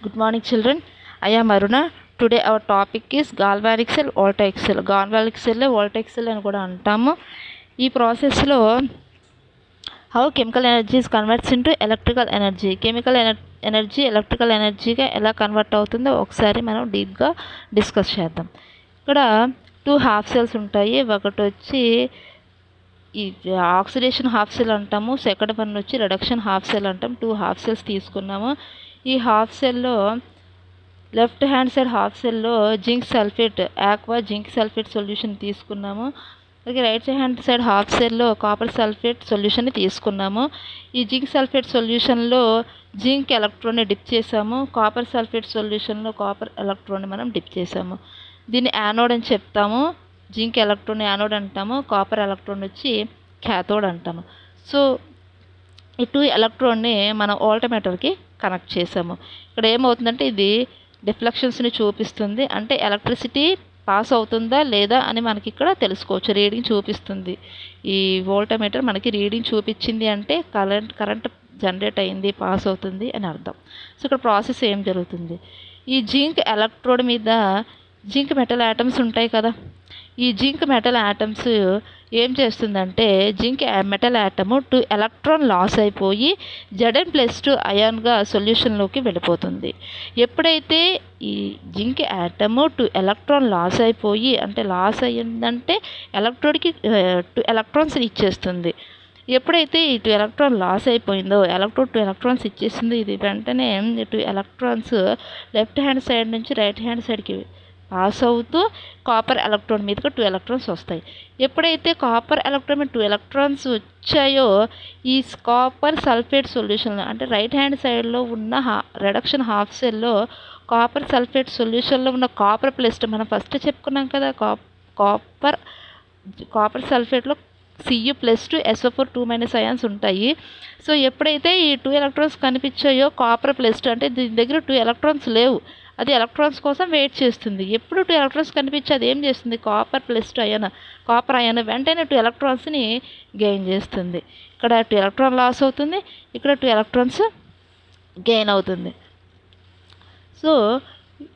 Good morning, children. I am Aruna. Today our topic is galvanic cell, voltaic cell. Galvanic cell, voltaic cell అని కూడా అంటాము. ఈ ప్రాసెస్లో how chemical energies converts into electrical energy, chemical energy electrical ఎనర్జీగా ఎలా convert అవుతుందో ఒకసారి మనం డీప్గా డిస్కస్ చేద్దాం. ఇక్కడ 2 హాఫ్ సెల్స్ ఉంటాయి. ఒకటి వచ్చి ఈ ఆక్సిడేషన్ హాఫ్ సెల్ అంటాము, సెకండ్ వన్ వచ్చి రిడక్షన్ హాఫ్ సెల్ అంటాం. 2 హాఫ్ సెల్స్ తీసుకున్నాము. ఈ హాఫ్ సెల్లో లెఫ్ట్ హ్యాండ్ సైడ్ హాఫ్ సెల్లో zinc sulphate aqua zinc sulphate solution తీసుకున్నాము. అలాగే రైట్ హ్యాండ్ సైడ్ హాఫ్ సెల్లో కాపర్ సల్ఫేట్ సొల్యూషన్ని తీసుకున్నాము. ఈ జింక్ సల్ఫేట్ సొల్యూషన్లో జింక్ ఎలక్ట్రాన్ని డిప్ చేసాము. కాపర్ సల్ఫేట్ సొల్యూషన్లో కాపర్ ఎలక్ట్రాన్ని మనం డిప్ చేసాము. దీన్ని యానోడ్ అని చెప్తాము. జింక్ ఎలక్ట్రాన్ యానోడ్ అంటాము, కాపర్ ఎలక్ట్రాన్ వచ్చి క్యాథోడ్ అంటాము. సో ఈ 2 ఎలక్ట్రాన్ని మనం వోల్టమీటర్కి కనెక్ట్ చేసాము. ఇక్కడ ఏమవుతుందంటే ఇది డిఫ్లెక్షన్స్ని చూపిస్తుంది, అంటే ఎలక్ట్రిసిటీ పాస్ అవుతుందా లేదా అని మనకి ఇక్కడ తెలుసుకోవచ్చు. రీడింగ్ చూపిస్తుంది. ఈ వోల్టమీటర్ మనకి రీడింగ్ చూపించింది అంటే కరెంట్ జనరేట్ అయింది, పాస్ అవుతుంది అని అర్థం. సో ఇక్కడ ప్రాసెస్ ఏం జరుగుతుంది, ఈ జింక్ ఎలక్ట్రోడ్ మీద జింక్ మెటల్ యాటమ్స్ ఉంటాయి కదా. ఈ జింక్ మెటల్ యాటమ్స్ ఏం చేస్తుందంటే zinc metal atom 2 electron loss అయిపోయి Zn+2 అయాన్గా సొల్యూషన్లోకి వెళ్ళిపోతుంది. ఎప్పుడైతే ఈ జింక్ యాటము 2 ఎలక్ట్రాన్ లాస్ అయిపోయి, అంటే లాస్ అయ్యిందంటే ఎలక్ట్రోడ్కి 2 ఎలక్ట్రాన్స్ ఇచ్చేస్తుంది. ఎప్పుడైతే ఈ 2 ఎలక్ట్రాన్ లాస్ అయిపోయిందో, ఎలక్ట్రోడ్ 2 ఎలక్ట్రాన్స్ ఇచ్చేసింది, ఇది వెంటనే 2 ఎలక్ట్రాన్స్ లెఫ్ట్ హ్యాండ్ సైడ్ నుంచి రైట్ హ్యాండ్ సైడ్కి పాస్ అవుతూ కాపర్ ఎలక్ట్రాన్ మీదకి 2 ఎలక్ట్రాన్స్ వస్తాయి. ఎప్పుడైతే కాపర్ ఎలక్ట్రాన్ మీద 2 ఎలక్ట్రాన్స్ వచ్చాయో ఈ కాపర్ సల్ఫేట్ సొల్యూషన్, అంటే రైట్ హ్యాండ్ సైడ్లో ఉన్న రిడక్షన్ హాఫ్ సెల్లో కాపర్ సల్ఫేట్ సొల్యూషన్లో ఉన్న కాపర్ ప్లస్ మనం ఫస్ట్ చెప్పుకున్నాం కదా, కాపర్ సల్ఫేట్లో Cu+2 SO4 2- అయాన్స్ ఉంటాయి. సో ఎప్పుడైతే ఈ 2 ఎలక్ట్రాన్స్ కనిపించాయో కాపర్ +2, అంటే దీని దగ్గర 2 ఎలక్ట్రాన్స్ లేవు, అది ఎలక్ట్రాన్స్ కోసం వెయిట్ చేస్తుంది. ఎప్పుడు 2 ఎలక్ట్రాన్స్ కనిపించి అది ఏం చేస్తుంది, కాపర్ అయాన్ వెంటనే 2 ఎలక్ట్రాన్స్ని గెయిన్ చేస్తుంది. ఇక్కడ 2 ఎలక్ట్రాన్ లాస్ అవుతుంది, ఇక్కడ 2 ఎలక్ట్రాన్స్ గెయిన్ అవుతుంది. సో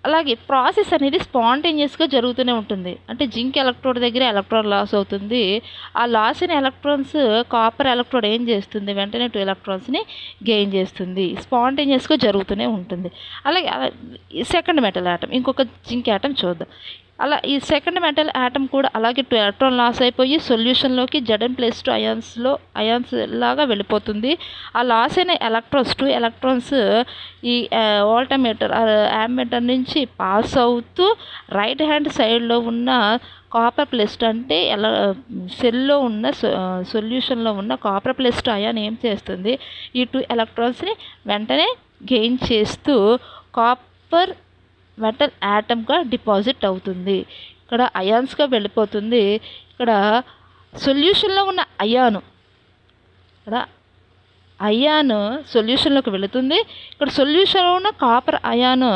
అలాగే ప్రాసెస్ అనేది స్పాంటేనియస్గా జరుగుతూనే ఉంటుంది. అంటే జింక్ ఎలక్ట్రోడ్ దగ్గర ఎలక్ట్రాన్ లాస్ అవుతుంది. ఆ లాస్ అయిన ఎలక్ట్రాన్స్ కాపర్ ఎలక్ట్రోడ్ ఏం చేస్తుంది, వెంటనే 2 ఎలక్ట్రాన్స్ని గెయిన్ చేస్తుంది. స్పాంటేనియస్గా జరుగుతూనే ఉంటుంది. అలాగే సెకండ్ మెటల్ యాటమ్, ఇంకొక జింక్ యాటమ్ చూద్దాం. అలా ఈ సెకండ్ మెటల్ యాటమ్ కూడా అలాగే 2 ఎలక్ట్రాన్ లాస్ అయిపోయి సొల్యూషన్లోకి Zn+2 అయాన్స్ లాగా వెళ్ళిపోతుంది. ఆ లాస్ అయిన ఎలక్ట్రాన్స్ 2 ఎలక్ట్రాన్స్ ఈ వోల్టమీటర్ యామ్మీటర్ నుంచి పాస్ అవుతూ రైట్ హ్యాండ్ సైడ్లో ఉన్న కాపర్ +2, అంటే సెల్లో ఉన్న సొల్యూషన్లో ఉన్న కాపర్ +2 అయాన్ ఏం చేస్తుంది, ఈ 2 ఎలక్ట్రాన్స్ని వెంటనే గెయిన్ చేస్తూ కాపర్ మెటల్ యాటమ్గా డిపాజిట్ అవుతుంది. ఇక్కడ అయాన్స్గా వెళ్ళిపోతుంది. ఇక్కడ సొల్యూషన్లో ఉన్న అయాను సొల్యూషన్లోకి వెళుతుంది. ఇక్కడ సొల్యూషన్లో ఉన్న కాపర్ అయాను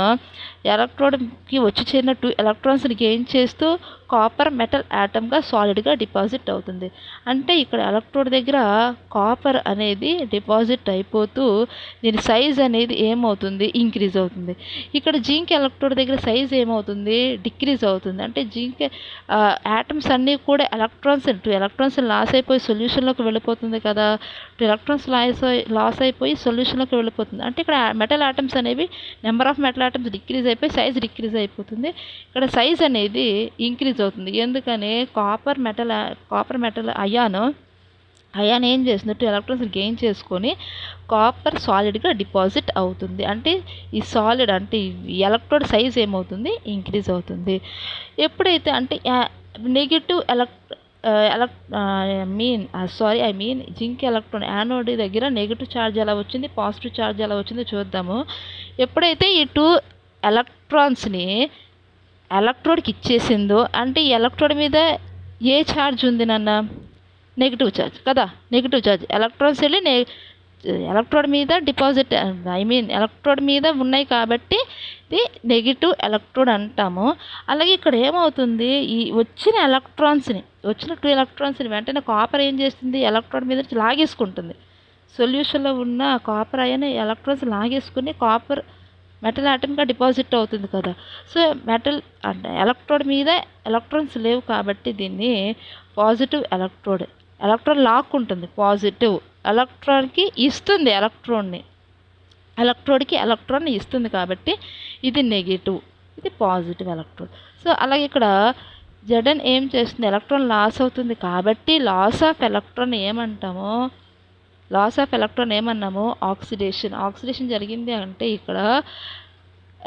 ఎలక్ట్రోడ్కి వచ్చి చేరిన 2 ఎలక్ట్రాన్స్ని గెయిన్ చేస్తూ కాపర్ మెటల్ యాటమ్గా సాలిడ్గా డిపాజిట్ అవుతుంది. అంటే ఇక్కడ ఎలక్ట్రోడ్ దగ్గర కాపర్ అనేది డిపాజిట్ అయిపోతూ దీని సైజ్ అనేది ఏమవుతుంది, ఇంక్రీజ్ అవుతుంది. ఇక్కడ జింక్ ఎలక్ట్రోడ్ దగ్గర సైజ్ ఏమవుతుంది, డిక్రీజ్ అవుతుంది. అంటే జింక్ యాటమ్స్ అన్నీ కూడా 2 ఎలక్ట్రాన్స్ లాస్ అయిపోయి సొల్యూషన్లోకి వెళ్ళిపోతుంది కదా, 2 ఎలక్ట్రాన్స్ లాస్ అయిపోయి సొల్యూషన్లోకి వెళ్ళిపోతుంది. అంటే ఇక్కడ మెటల్ యాటమ్స్ అనేవి number of metal atoms decrease అయిపోయి సైజ్ డిక్రీజ్ అయిపోతుంది. ఇక్కడ సైజ్ అనేది ఇంక్రీజ్ అవుతుంది. ఎందుకని కాపర్ మెటల్ అయాన్ ఏం చేస్తుంది, 2 ఎలక్ట్రాన్స్ గెయిన్ చేసుకొని కాపర్ సాలిడ్గా డిపాజిట్ అవుతుంది. అంటే ఈ సాలిడ్, అంటే ఈ ఎలక్ట్రోడ్ సైజ్ ఏమవుతుంది, ఇంక్రీజ్ అవుతుంది. ఎప్పుడైతే అంటే నెగిటివ్ జింక్ ఎలక్ట్రాన్ యానోడ్ దగ్గర నెగిటివ్ ఛార్జ్ ఎలా వచ్చింది, పాజిటివ్ ఛార్జ్ ఎలా వచ్చిందో చూద్దాము. ఎప్పుడైతే ఈ 2 ఎలక్ట్రాన్స్ని ఎలక్ట్రోడ్కి ఇచ్చేసిందో, అంటే ఈ ఎలక్ట్రోడ్ మీద ఏ ఛార్జ్ ఉంది నాన్న, నెగిటివ్ ఛార్జ్ కదా, నెగిటివ్ ఛార్జ్ ఎలక్ట్రాన్స్ వెళ్ళి ఎలక్ట్రోడ్ మీద డిపాజిట్ ఎలక్ట్రోడ్ మీద ఉన్నాయి కాబట్టి ఇది నెగిటివ్ ఎలక్ట్రోడ్ అంటాము. అలాగే ఇక్కడ ఏమవుతుంది, ఈ వచ్చిన 2 ఎలక్ట్రాన్స్ని వెంటనే కాపర్ ఏం చేస్తుంది, ఎలక్ట్రోడ్ మీద లాగేసుకుంటుంది. సొల్యూషన్లో ఉన్న కాపర్ అయాన్ ఎలక్ట్రాన్స్ లాగేసుకుని కాపర్ మెటల్ ఆటమ్గా డిపాజిట్ అవుతుంది కదా. సో మెటల్ అంటే ఎలక్ట్రోడ్ మీద ఎలక్ట్రాన్స్ లేవు కాబట్టి దీన్ని పాజిటివ్ ఎలక్ట్రోడ్. ఎలక్ట్రాన్ లాక్కుంటుంది, పాజిటివ్ ఎలక్ట్రాన్కి ఇస్తుంది, ఎలక్ట్రోడ్కి ఎలక్ట్రాన్ ఇస్తుంది కాబట్టి ఇది నెగిటివ్, ఇది పాజిటివ్ ఎలక్ట్రోడ్. సో అలాగే ఇక్కడ జడన్ ఏం చేస్తుంది, ఎలక్ట్రాన్ లాస్ అవుతుంది కాబట్టి లాస్ ఆఫ్ ఎలక్ట్రాన్ ఏమన్నాము ఆక్సిడేషన్ జరిగింది అంటే ఇక్కడ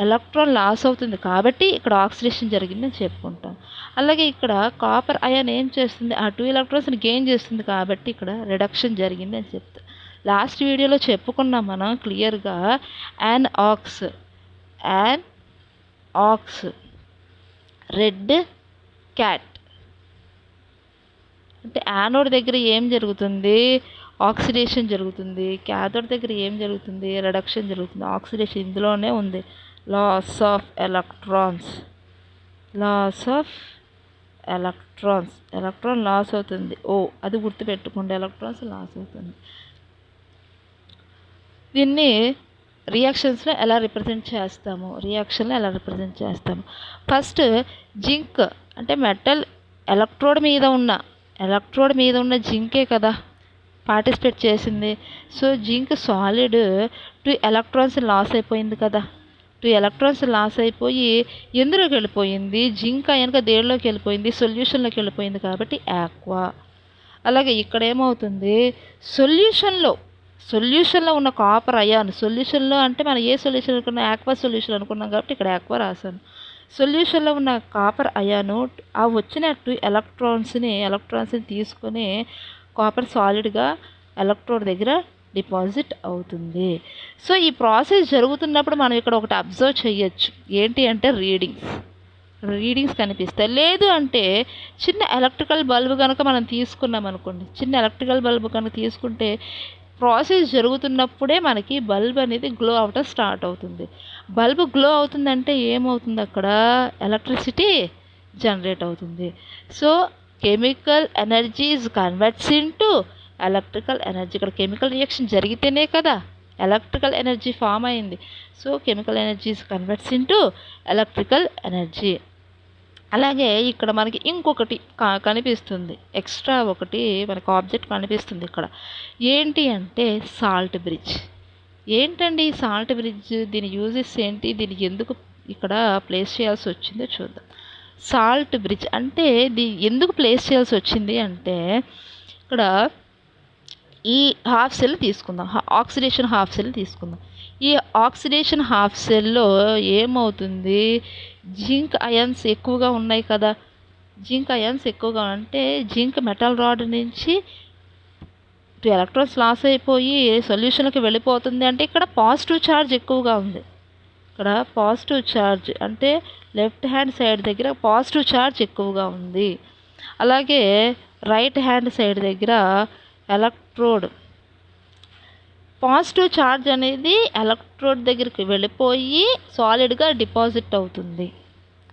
ఎలక్ట్రాన్ లాస్ అవుతుంది కాబట్టి ఇక్కడ ఆక్సిడేషన్ జరిగిందని చెప్పుకుంటాం. అలాగే ఇక్కడ కాపర్ అయాన్ ఏం చేస్తుంది, ఆ 2 ఎలక్ట్రాన్స్ని గెయిన్ చేస్తుంది కాబట్టి ఇక్కడ రిడక్షన్ జరిగింది అని చెప్తాం. లాస్ట్ వీడియోలో చెప్పుకున్నాం మనం క్లియర్గా యాన్ ఆక్స్ రెడ్ క్యాట్ అంటే యానోడ్ దగ్గర ఏం జరుగుతుంది, ఆక్సిడేషన్ జరుగుతుంది. క్యాథోడ్ దగ్గర ఏం జరుగుతుంది, రిడక్షన్ జరుగుతుంది. ఆక్సిడేషన్ ఇందులోనే ఉంది. లాస్ ఆఫ్ ఎలక్ట్రాన్ లాస్ అవుతుంది. అది గుర్తుపెట్టుకోండి, ఎలక్ట్రాన్స్ లాస్ అవుతుంది. దీన్ని రియాక్షన్స్లో ఎలా రిప్రజెంట్ చేస్తాము, ఫస్ట్ జింక్ అంటే మెటల్ ఎలక్ట్రోడ్ మీద ఉన్న జింకే కదా పార్టిసిపేట్ చేసింది. So zinc solid 2 electrons loss అయిపోయింది కదా. 2 ఎలక్ట్రాన్స్ లాస్ అయిపోయి ఎందులోకి వెళ్ళిపోయింది, జింక్ అయాన్గా దేనిలోకి వెళ్ళిపోయింది, సొల్యూషన్లోకి వెళ్ళిపోయింది కాబట్టి ఆక్వా. అలాగే ఇక్కడ ఏమవుతుంది, సొల్యూషన్లో ఉన్న కాపర్ అయాన్, సొల్యూషన్లో అంటే మనం ఏ సొల్యూషన్ అనుకున్నాం, ఆక్వా సొల్యూషన్ అనుకున్నాం కాబట్టి ఇక్కడ ఆక్వా రాశాను. సొల్యూషన్లో ఉన్న కాపర్ అయాను ఆ వచ్చిన 2 ఎలక్ట్రాన్స్ని తీసుకొని కాపర్ సాలిడ్గా ఎలక్ట్రోడ్ దగ్గర డిపాజిట్ అవుతుంది. సో ఈ ప్రాసెస్ జరుగుతున్నప్పుడు మనం ఇక్కడ ఒకటి అబ్జర్వ్ చేయొచ్చు, ఏంటి అంటే రీడింగ్స్ కనిపిస్తాయి. లేదు అంటే చిన్న ఎలక్ట్రికల్ బల్బు కనుక మనం తీసుకున్నాం అనుకోండి, తీసుకుంటే ప్రాసెస్ జరుగుతున్నప్పుడే మనకి బల్బ్ అనేది గ్లో అవటం స్టార్ట్ అవుతుంది. బల్బు గ్లో అవుతుందంటే ఏమవుతుంది, అక్కడ ఎలక్ట్రిసిటీ జనరేట్ అవుతుంది. So chemical energy is converts into electrical energy. ఇక్కడ కెమికల్ రియాక్షన్ జరిగితేనే కదా ఎలక్ట్రికల్ ఎనర్జీ ఫామ్ అయింది. So chemical energy is converts into electrical energy. అలాగే ఇక్కడ మనకి ఇంకొకటి కనిపిస్తుంది, ఎక్స్ట్రా ఒకటి మనకు ఆబ్జెక్ట్ కనిపిస్తుంది ఇక్కడ. ఏంటి అంటే సాల్ట్ బ్రిడ్జ్. ఏంటండి సాల్ట్ బ్రిడ్జ్, దీని యూజెస్ ఏంటి, దీనికి ఎందుకు ఇక్కడ ప్లేస్ చేయాల్సి వచ్చిందో చూద్దాం. సాల్ట్ బ్రిడ్జ్ అంటే ఎందుకు ప్లేస్ చేయాల్సి వచ్చింది అంటే ఇక్కడ ఈ హాఫ్ సెల్ తీసుకుందాం, ఆక్సిడేషన్ హాఫ్ సెల్ తీసుకుందాం. ఈ ఆక్సిడేషన్ హాఫ్ సెల్లో ఏమవుతుంది, జింక్ అయాన్స్ ఎక్కువగా ఉన్నాయి కదా. జింక్ అయాన్స్ ఎక్కువగా అంటే జింక్ మెటల్ రాడ్ నుంచి 2 ఎలక్ట్రాన్స్ లాస్ అయిపోయి సొల్యూషన్కి వెళ్ళిపోతుంది అంటే ఇక్కడ పాజిటివ్ ఛార్జ్ ఎక్కువగా ఉంది. ఇక్కడ పాజిటివ్ ఛార్జ్ అంటే లెఫ్ట్ హ్యాండ్ సైడ్ దగ్గర పాజిటివ్ ఛార్జ్ ఎక్కువగా ఉంది. అలాగే రైట్ హ్యాండ్ సైడ్ దగ్గర ఎలక్ట్రోడ్ పాజిటివ్ ఛార్జ్ అనేది ఎలక్ట్రోడ్ దగ్గరికి వెళ్ళిపోయి సాలిడ్గా డిపాజిట్ అవుతుంది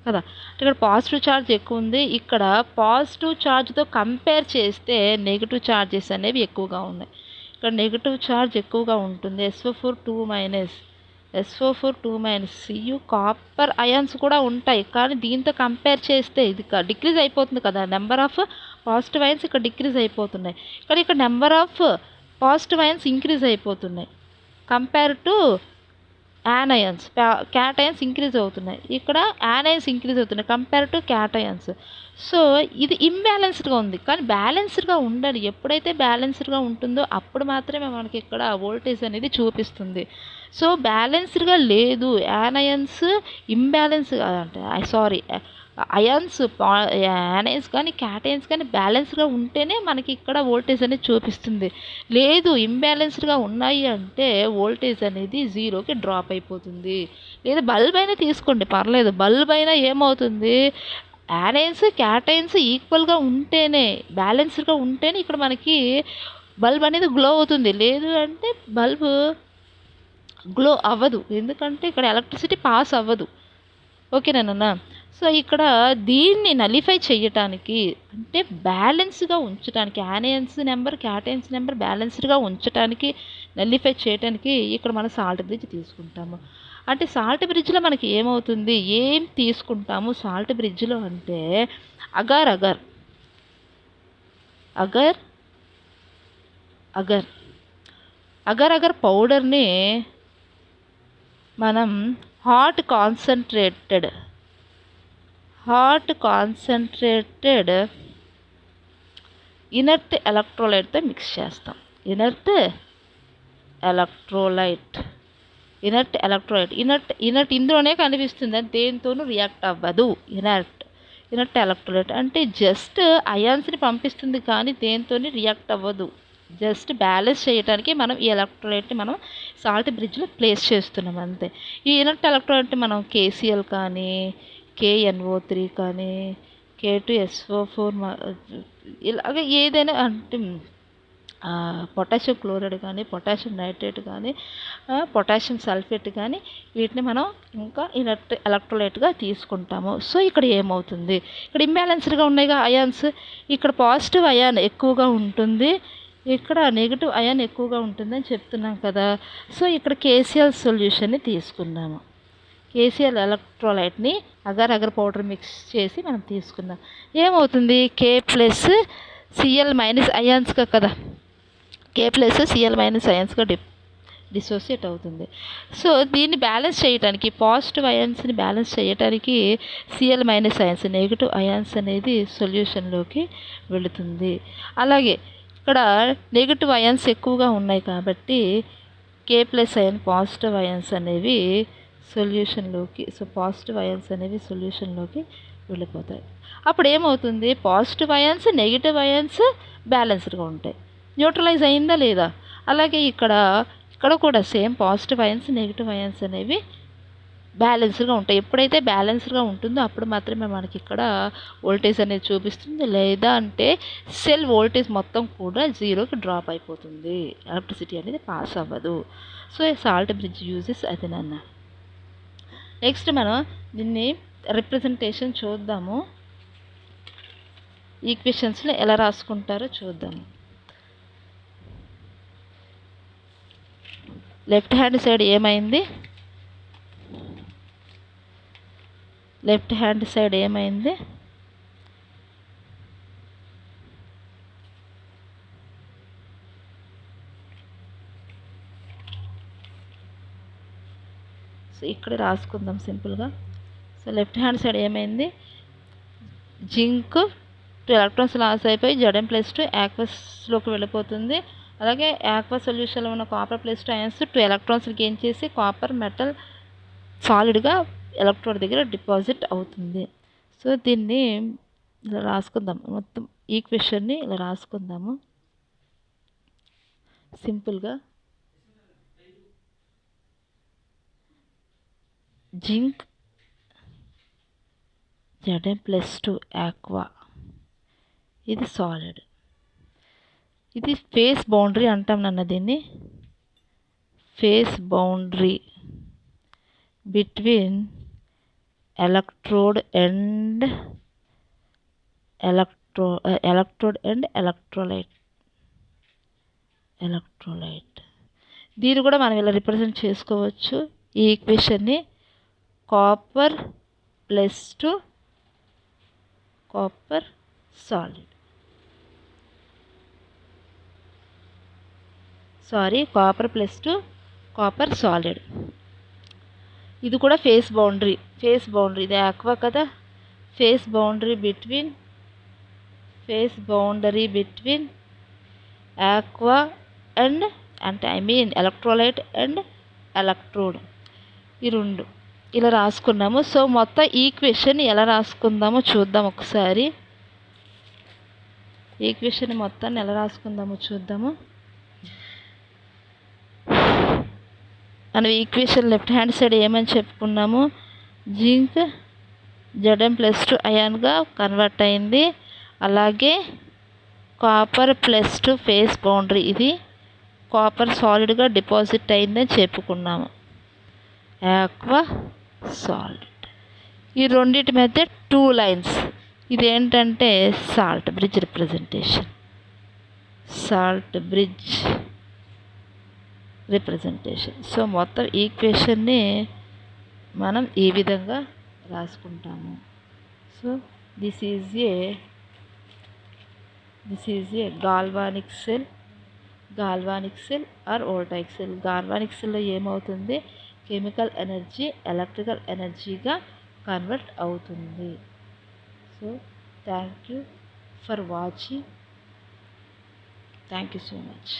కదా. ఇక్కడ పాజిటివ్ ఛార్జ్ ఎక్కువ ఉంది. ఇక్కడ పాజిటివ్ ఛార్జ్తో కంపేర్ చేస్తే నెగిటివ్ ఛార్జెస్ అనేవి ఎక్కువగా ఉన్నాయి. ఇక్కడ నెగిటివ్ ఛార్జ్ ఎక్కువగా ఉంటుంది. SO4 2- Cu కాపర్ అయాన్స్ కూడా ఉంటాయి, కానీ దీంతో కంపేర్ చేస్తే ఇది డిక్రీజ్ అయిపోతుంది కదా. నెంబర్ ఆఫ్ పాజిటివ్ అయాన్స్ ఇక్కడ డిక్రీజ్ అయిపోతున్నాయి, కానీ ఇక్కడ number of positive ions increase అయిపోతున్నాయి. కంపేర్ టు యానయన్స్, క్యాటయన్స్ ఇంక్రీజ్ అవుతున్నాయి. ఇక్కడ యానయన్స్ ఇంక్రీజ్ అవుతున్నాయి కంపేర్ టు క్యాటయన్స్. సో ఇది ఇంబ్యాలెన్స్డ్గా ఉంది, కానీ బ్యాలెన్స్డ్గా ఉండాలి. ఎప్పుడైతే బ్యాలెన్స్డ్గా ఉంటుందో అప్పుడు మాత్రమే మనకి ఇక్కడ వోల్టేజ్ అనేది చూపిస్తుంది. సో బ్యాలెన్స్డ్గా లేదు, యానయన్స్ ఇంబ్యాలెన్స్ అంటే అయాన్స్ యానయన్స్ కానీ క్యాటయన్స్ కానీ బ్యాలెన్స్డ్గా ఉంటేనే మనకి ఇక్కడ వోల్టేజ్ అనేది చూపిస్తుంది. లేదు ఇంబ్యాలెన్స్డ్గా ఉన్నాయి అంటే వోల్టేజ్ అనేది 0కి డ్రాప్ అయిపోతుంది. లేదా బల్బ్ అయినా తీసుకోండి పర్లేదు, బల్బ్ అయినా ఏమవుతుంది, యానయన్స్ క్యాటయన్స్ ఈక్వల్గా ఉంటేనే బ్యాలెన్స్డ్గా ఉంటేనే ఇక్కడ మనకి బల్బ్ అనేది గ్లో అవుతుంది. లేదు అంటే బల్బ్ గ్లో అవ్వదు, ఎందుకంటే ఇక్కడ ఎలక్ట్రిసిటీ పాస్ అవ్వదు. ఓకేనా. సో ఇక్కడ దీన్ని నలిఫై చేయటానికి అంటే బ్యాలెన్స్గా ఉంచడానికి యానయన్స్ నెంబర్ క్యాటయన్స్ నెంబర్ బ్యాలెన్స్డ్గా ఉంచడానికి నలిఫై చేయడానికి ఇక్కడ మనం సాల్ట్ బ్రిడ్జ్ తీసుకుంటాము. అంటే సాల్ట్ బ్రిడ్జ్లో మనకి ఏమవుతుంది, ఏం తీసుకుంటాము సాల్ట్ బ్రిడ్జ్లో అంటే agar agar agar agar agar agar పౌడర్ని మనం హాట్ కాన్సన్ట్రేటెడ్ ఇనర్ట్ ఎలక్ట్రోలైట్తో మిక్స్ చేస్తాం. ఇనర్ట్ ఎలక్ట్రోలైట్ ఇందులోనే కనిపిస్తుంది, దేంతోనూ రియాక్ట్ అవ్వదు. ఇనర్ట్ ఎలక్ట్రోలైట్ అంటే జస్ట్ అయాన్స్ని పంపిస్తుంది కానీ దేంతోని రియాక్ట్ అవ్వదు. జస్ట్ బ్యాలెన్స్ చేయడానికి మనం ఈ ఎలక్ట్రోలైట్ని మనం సాల్ట్ బ్రిడ్జ్లో ప్లేస్ చేస్తున్నాం అంతే. ఈ ఇనర్ట్ ఎలక్ట్రోలైట్ మనం KCl కానీ KNO3 కానీ K2SO4 ఇలాగ ఏదైనా అంటే పొటాషియం క్లోరైడ్ కానీ పొటాషియం నైట్రేట్ కానీ పొటాషియం సల్ఫేట్ కానీ వీటిని మనం ఇంకా ఇనర్ట్ ఎలక్ట్రోలైట్గా తీసుకుంటాము. సో ఇక్కడ ఏమవుతుంది, ఇక్కడ ఇంబ్యాలెన్స్డ్గా ఉన్నాయిగా అయాన్స్, ఇక్కడ పాజిటివ్ అయాన్ ఎక్కువగా ఉంటుంది, ఇక్కడ నెగిటివ్ అయాన్ ఎక్కువగా ఉంటుందని చెప్తున్నాం కదా. సో ఇక్కడ KCl సొల్యూషన్ని తీసుకున్నాము. KCl ఎలక్ట్రోలైట్ని అగర్ పౌడర్ మిక్స్ చేసి మనం తీసుకుందాం. ఏమవుతుంది, K+Cl- అయాన్స్గా కదా, K+Cl- అయాన్స్గా డిసోసియేట్ అవుతుంది. సో దీన్ని బ్యాలెన్స్ చేయడానికి, పాజిటివ్ అయాన్స్ని బ్యాలెన్స్ చేయడానికి Cl- అయాన్స్ నెగిటివ్ అయాన్స్ అనేది సొల్యూషన్లోకి వెళుతుంది. అలాగే ఇక్కడ నెగిటివ్ అయాన్స్ ఎక్కువగా ఉన్నాయి కాబట్టి K+ అయాన్ పాజిటివ్ అయాన్స్ అనేవి సొల్యూషన్లోకి వెళ్ళిపోతాయి. అప్పుడు ఏమవుతుంది, పాజిటివ్ అయాన్స్ నెగిటివ్ అయాన్స్ బ్యాలెన్స్డ్గా ఉంటాయి. న్యూట్రలైజ్ అయిందా లేదా? అలాగే ఇక్కడ కూడా same positive ions negative ions అనేవి బ్యాలెన్స్డ్గా ఉంటాయి. ఎప్పుడైతే బ్యాలెన్స్డ్గా ఉంటుందో అప్పుడు మాత్రమే మనకి ఇక్కడ వోల్టేజ్ అనేది చూపిస్తుంది, లేదా అంటే సెల్ వోల్టేజ్ మొత్తం కూడా జీరోకి డ్రాప్ అయిపోతుంది, ఎలక్ట్రిసిటీ అనేది పాస్ అవ్వదు. సో సాల్ట్ బ్రిడ్జ్ యూజెస్ అది నాన్న. నెక్స్ట్ మనం దీన్ని రిప్రజెంటేషన్ చూద్దాము, ఈక్వేషన్స్లో ఎలా రాసుకుంటారో చూద్దాము. లెఫ్ట్ హ్యాండ్ సైడ్ ఏమైంది, సో ఇక్కడ రాసుకుందాం సింపుల్గా. సో లెఫ్ట్ హ్యాండ్ సైడ్ ఏమైంది, జింక్ 2 ఎలక్ట్రాన్స్ లాస్ అయిపోయి Zn+2 యాక్వస్లోకి వెళ్ళిపోతుంది. అలాగే యాక్వా సొల్యూషన్లో ఉన్న కాపర్ +2 అయాన్స్ 2 ఎలక్ట్రాన్స్ గెయిన్ చేసి కాపర్ మెటల్ సాలిడ్గా ఎలక్ట్రోడ్ దగ్గర డిపాజిట్ అవుతుంది. సో దీన్ని ఇలా రాసుకుందాం, మొత్తం ఈక్వేషన్ని ఇలా రాసుకుందాము సింపుల్గా. జింక్ Zn+2 యాక్వా, ఇది సాలిడ్, ఇది ఫేస్ బౌండరీ అంటాం నాన్న. దీన్ని face boundary between electrode and electrolyte. దీన్ని కూడా మనం ఇలా రిప్రజెంట్ చేసుకోవచ్చు ఈ ఈక్వేషన్ని. Copper +2 copper solid, copper +2 copper solid. ఇది కూడా ఫేస్ బౌండరీ, ఇది ఆక్వా కదా. Face boundary between aqua and electrolyte and electrode, ఈ రెండు ఇలా రాసుకున్నాము. సో మొత్తం ఈక్వేషన్ ఎలా రాసుకుందామో చూద్దాం ఒకసారి. ఈక్వేషన్ మొత్తాన్ని ఎలా రాసుకుందామో చూద్దాము. మనం ఈక్వేషన్ లెఫ్ట్ హ్యాండ్ సైడ్ ఏమని చెప్పుకున్నాము, జింక్ Zn+2 అయాన్గా కన్వర్ట్ అయింది. అలాగే కాపర్ +2 ఫేస్ బౌండరీ, ఇది కాపర్ సాలిడ్గా డిపాజిట్ అయిందని చెప్పుకున్నాము. ఆక్వా సాలిడ్, ఈ రెండింటి మధ్య 2 లైన్స్, ఇదేంటంటే సాల్ట్ బ్రిడ్జ్ రిప్రజెంటేషన్. సో మొత్తం ఈక్వేషన్ని మనం ఈ విధంగా రాసుకుంటాము. So this is a galvanic cell or voltaic cell. Galvanic సెల్లో ఏమవుతుంది, కెమికల్ ఎనర్జీ ఎలక్ట్రికల్ ఎనర్జీగా కన్వర్ట్ అవుతుంది. So thank you for watching. Thank you so much.